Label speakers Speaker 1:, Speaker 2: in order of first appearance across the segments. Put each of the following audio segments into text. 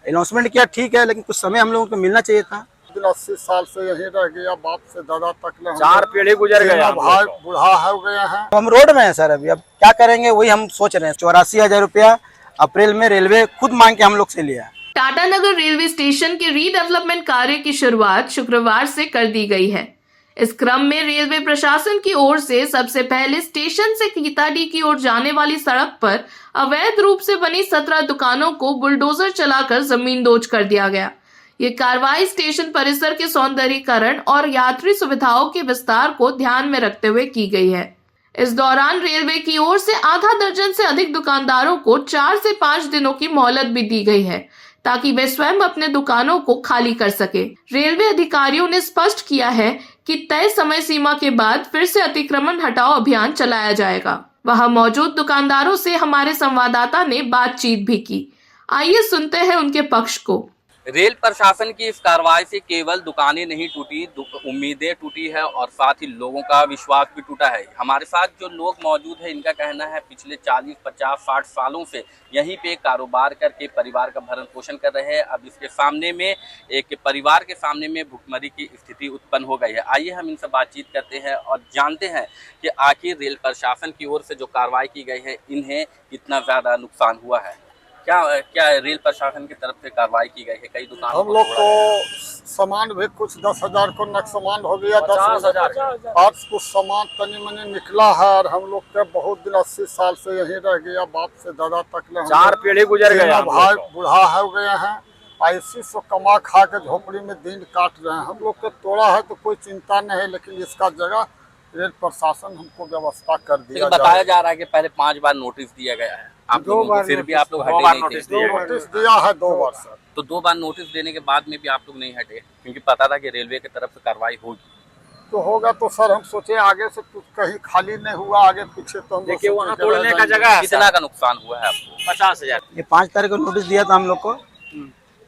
Speaker 1: Announcement किया ठीक है, लेकिन कुछ समय हम लोगों को मिलना चाहिए था।
Speaker 2: 80 साल से यहीं रह गया, बाप से दादा तक ले
Speaker 3: 4 पीढ़ी गुजर गए,
Speaker 2: भाई बूढ़ा हो गए हैं।
Speaker 1: हम रोड में हैं सर, अभी अब क्या करेंगे वही हम सोच रहे हैं। 84,000 रुपया अप्रैल में रेलवे खुद मांग के हम लोग से लिया।
Speaker 4: टाटानगर रेलवे स्टेशन के रीडेवलपमेंट कार्य की शुरुआत शुक्रवार से कर दी गई है। इस क्रम में रेलवे प्रशासन की ओर से सबसे पहले स्टेशन से कीताडी की ओर जाने वाली सड़क पर अवैध रूप से बनी 17 दुकानों को बुलडोजर चलाकर जमींदोज कर दिया गया। ये कार्रवाई स्टेशन परिसर के सौंदर्यीकरण और यात्री सुविधाओं के विस्तार को ध्यान में रखते हुए की गई है। इस दौरान रेलवे की ओर से आधा दर्जन से अधिक दुकानदारों को 4 से 5 दिनों की मोहलत भी दी गई है, ताकि वे स्वयं अपने दुकानों को खाली कर सके। रेलवे अधिकारियों ने स्पष्ट किया है कि तय समय सीमा के बाद फिर से अतिक्रमण हटाओ अभियान चलाया जाएगा। वहां मौजूद दुकानदारों से हमारे संवाददाता ने बातचीत भी की। आइए सुनते हैं उनके पक्ष को।
Speaker 3: रेल प्रशासन की इस कार्रवाई से केवल दुकानें नहीं टूटी, उम्मीदें टूटी है और साथ ही लोगों का विश्वास भी टूटा है। हमारे साथ जो लोग मौजूद हैं, इनका कहना है पिछले 40, 50, 60 सालों से यहीं पे कारोबार करके परिवार का भरण पोषण कर रहे हैं। अब इसके सामने में एक परिवार के सामने में भुखमरी की स्थिति उत्पन्न हो गई है। आइए हम इनसे बातचीत करते हैं और जानते हैं कि आखिर रेल प्रशासन की ओर से जो कार्रवाई की गई है, इन्हें इतना ज़्यादा नुकसान हुआ है। क्या रेल प्रशासन की तरफ से कार्रवाई की गई है? कई दुकानों
Speaker 2: हम लोग को सामान भी कुछ 10,000 को नुकसान हो गया,
Speaker 3: 50,000
Speaker 2: और कुछ सामान तनी मनी निकला है। और हम लोग के बहुत दिन 80 साल से यहीं रह गया, बाप से दादा तक ले
Speaker 3: 4 पीढ़ी गुजर गए,
Speaker 2: भाई बूढ़ा हो गए हैं। ऐसी से कमा खा के झोपड़ी में दिन काट रहे हैं। हम लोग के तोड़ा है तो कोई चिंता नहीं है, लेकिन इसका जगह रेल प्रशासन हमको व्यवस्था कर दिया।
Speaker 3: बताया जा रहा है कि पहले 5 बार नोटिस दिया गया है आप लोगों को, फिर भी आप लोग हटे नहीं थे।
Speaker 2: नोटिस दिया है 2 बार सर।
Speaker 3: तो 2 बार नोटिस देने के बाद में भी आप लोग नहीं हटे, क्योंकि पता था कि रेलवे की तरफ से कार्रवाई होगी।
Speaker 2: तो होगा तो सर हम सोचे आगे से कुछ कहीं खाली नहीं हुआ, आगे पीछे तो
Speaker 3: देखिए वहाँ तोड़ने का जगह है। कितना का नुकसान हुआ है आपको? 50,000।
Speaker 1: ये 5 तारीख को नोटिस दिया था हम लोग को,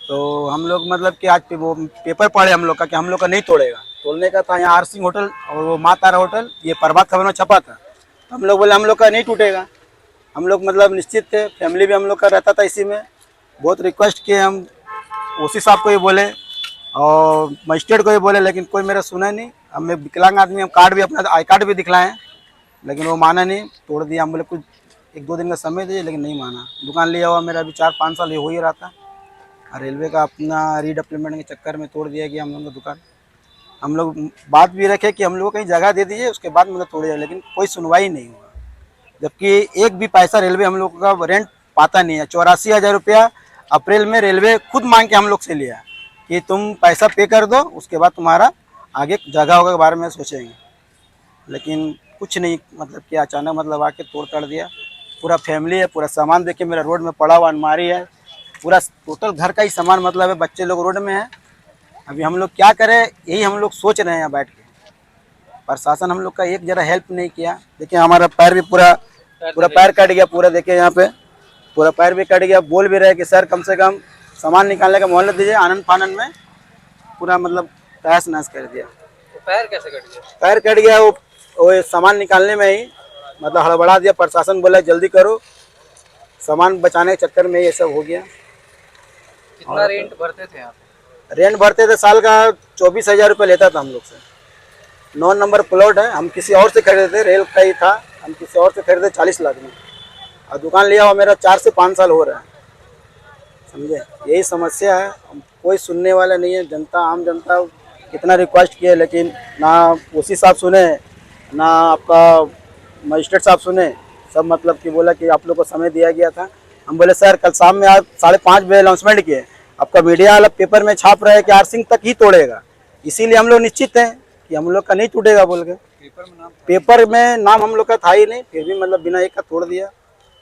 Speaker 1: तो हम लोग मतलब कि आज वो पेपर पढ़े हम लोग का कि हम लोग का नहीं तोड़ेगा। तोड़ने का था यहाँ आरसिंह होटल और वो माँ तारा होटल, ये प्रभात खबर में छपा था। तो हम लोग बोले हम लोग का नहीं टूटेगा। हम लोग मतलब निश्चित थे, फैमिली भी हम लोग का रहता था इसी में। बहुत रिक्वेस्ट किए हम, ओसी साहब को ही बोले और मजिस्ट्रेट को ही बोले, लेकिन कोई मेरा सुना नहीं। अब मैं विकलांग आदमी, हम कार्ड भी अपना आई कार्ड भी दिखलाएं, लेकिन वो माना नहीं, तोड़ दिया। हम बोले कुछ 1-2 दिन का समय दीजिए, लेकिन नहीं माना। दुकान लिया हुआ मेरा अभी 4-5 साल हो ही रहा था। रेलवे का अपना रीडेवलपमेंट के चक्कर में तोड़ दिया गया हम लोग का दुकान। हम लोग बात भी रखे कि हम लोग को कहीं जगह दे दीजिए, उसके बाद मतलब तोड़िए, लेकिन कोई सुनवाई नहीं हुआ। जबकि एक भी पैसा रेलवे हम लोग का रेंट पाता नहीं है। 84,000 रुपया अप्रैल में रेलवे खुद मांग के हम लोग से लिया कि तुम पैसा पे कर दो, उसके बाद तुम्हारा आगे जगह के बारे में सोचेंगे। लेकिन कुछ नहीं, मतलब कि अचानक मतलब आके तोड़ तड़ दिया। पूरा फैमिली है, पूरा सामान देखिए मेरा रोड में पड़ा हुआ, अलमारी है, पूरा टोटल घर का ही सामान मतलब है। बच्चे लोग रोड में है। अभी हम लोग क्या करें, यही हम लोग सोच रहे हैं यहाँ बैठ के। प्रशासन हम लोग का एक जरा हेल्प नहीं किया। देखिए हमारा पैर भी पूरा पैर कट गया, पूरा देखिए यहाँ पे पूरा पैर भी कट गया। बोल भी रहे कि सर कम से कम सामान निकालने का मोहलत दीजिए। आनंद फानंद में पूरा मतलब तहस नहस कर दिया।
Speaker 3: तो पैर कैसे कट गया?
Speaker 1: पैर कट गया वो सामान निकालने में ही मतलब हड़बड़ा दिया। प्रशासन बोला जल्दी करो, सामान बचाने के चक्कर में ये सब हो गया।
Speaker 3: कितना रेंट भरते थे आप?
Speaker 1: रेंट भरते थे साल का 24,000 रुपये लेता था हम लोग से। 9 नंबर प्लॉट है, हम किसी और से खरीदे थे, रेल का ही था, हम किसी और से खरीदे 40 लाख में। और दुकान लिया हुआ मेरा 4 से 5 साल हो रहा है, समझे। यही समस्या है, कोई सुनने वाला नहीं है। जनता, आम जनता कितना रिक्वेस्ट किए, लेकिन ना ओसी साहब सुने, ना आपका मजिस्ट्रेट साहब सुने। सब मतलब कि बोला कि आप लोग को समय दिया गया था। हम बोले सर कल शाम में आप 5:30 बजे अनाउंसमेंट किए, आपका मीडिया वाला पेपर में छाप रहा है कि आरसिंह तक ही तोड़ेगा, इसीलिए हम लोग निश्चित हैं कि हम लोग का नहीं टूटेगा बोल के। पेपर में नाम हम लोग का था ही नहीं, फिर भी मतलब बिना एक का तोड़ दिया।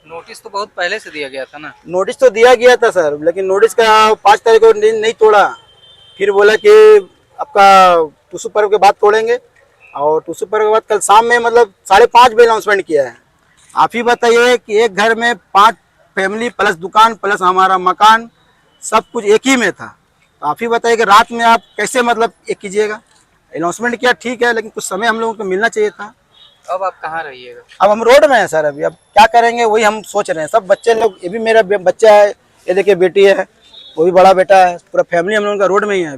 Speaker 5: नोटिस तो बहुत पहले से दिया गया था ना?
Speaker 1: नोटिस तो दिया गया था सर, लेकिन नोटिस का 5 तारीख को नहीं तोड़ा। फिर बोला कि आपका टूसू पर्व के बाद तोड़ेंगे, और टूसू पर्व के बाद कल शाम में मतलब 5:30 बजे अनाउंसमेंट किया है। आप ही बताइए कि एक घर में 5 फैमिली प्लस दुकान प्लस हमारा मकान सब कुछ एक ही में था। तो आप ही बताइए कि रात में आप कैसे मतलब एक कीजिएगा। अनाउंसमेंट किया ठीक है, लेकिन कुछ समय हम लोगों को मिलना चाहिए था।
Speaker 5: अब आप कहाँ रहिएगा?
Speaker 1: अब हम रोड में हैं सर। अभी अब क्या करेंगे वही हम सोच रहे हैं। सब बच्चे लोग, ये भी मेरा बच्चा है, ये देखिए बेटी है, वो भी बड़ा बेटा है, पूरा फैमिली हम लोगों का रोड में ही है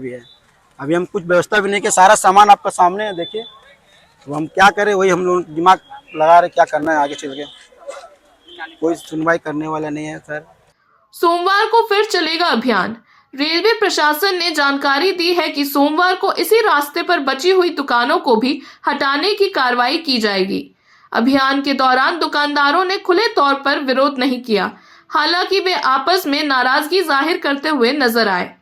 Speaker 1: अभी हम कुछ व्यवस्था भी नहीं किया, सारा सामान आपका सामने है देखिए। तो हम क्या करें, वही हम लोग दिमाग लगा रहे क्या करना है आगे चल के, कोई सुनवाई करने वाला नहीं है सर।
Speaker 4: सोमवार को फिर चलेगा अभियान। रेलवे प्रशासन ने जानकारी दी है कि सोमवार को इसी रास्ते पर बची हुई दुकानों को भी हटाने की कार्रवाई की जाएगी। अभियान के दौरान दुकानदारों ने खुले तौर पर विरोध नहीं किया, हालांकि वे आपस में नाराजगी जाहिर करते हुए नजर आए।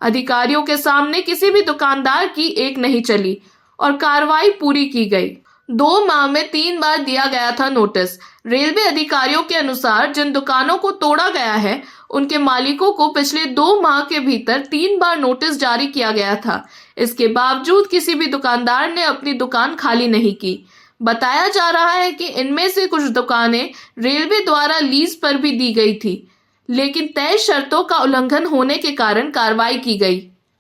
Speaker 4: अधिकारियों के सामने किसी भी दुकानदार की एक नहीं चली और कार्रवाई पूरी की गई। 2 माह में 3 बार दिया गया था नोटिस। रेलवे अधिकारियों के अनुसार जिन दुकानों को तोड़ा गया है उनके मालिकों को पिछले 2 माह के भीतर 3 बार नोटिस जारी किया गया था। इसके बावजूद किसी भी दुकानदार ने अपनी दुकान खाली नहीं की। बताया जा रहा है कि इनमें से कुछ दुकानें रेलवे द्वारा लीज पर भी दी गई थी, लेकिन तय शर्तों का उल्लंघन होने के कारण कार्रवाई की गई।